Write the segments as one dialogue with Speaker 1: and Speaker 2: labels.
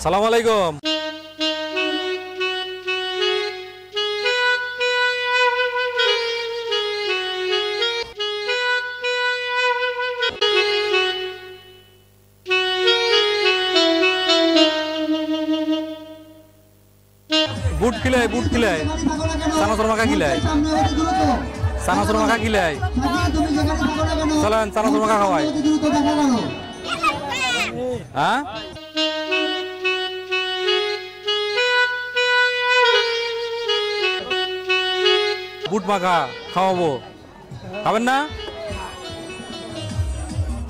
Speaker 1: সালাম আলাইকুম। বুট খিলায় চানাচুর মাখা খিলায় চলেন চানাচুর মাখা খাওয়াই। হ্যাঁ বুট মাখা খাওয়াবো, খাবেন না?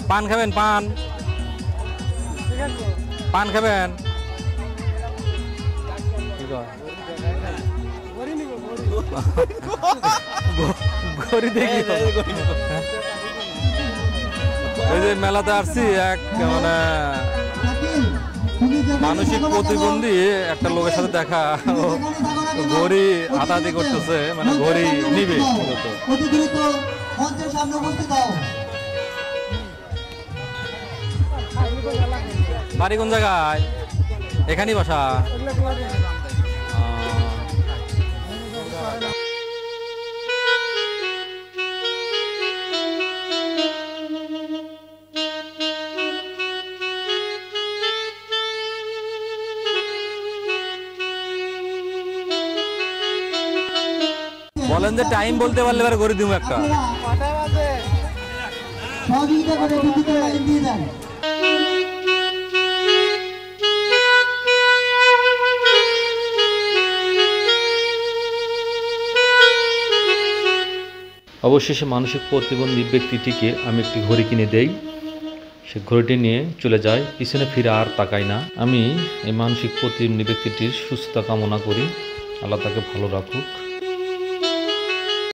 Speaker 1: পান খাবেন? পান খাবেন? মেলাতে আসছি, এক মানে মানসিক প্রতিবন্ধী একটা লোকের সাথে দেখা, ঘড়ি হাতাহাতি করতেছে, মানে ঘড়ি নিবে। বাড়ি কোন জায়গায়? এখানেই বাসা? বলেন যে টাইম বলতে পারলে এবার করে দিব একটা। অবশেষে মানসিক প্রতিবন্ধী ব্যক্তিটিকে আমি একটি ঘড়ি কিনে দেই। সে ঘড়িটি নিয়ে চলে যায়, পিছনে ফিরে আর তাকাই না। আমি এই মানসিক প্রতিবন্ধী ব্যক্তিটির সুস্থতা কামনা করি, আল্লাহ তাকে ভালো রাখুক।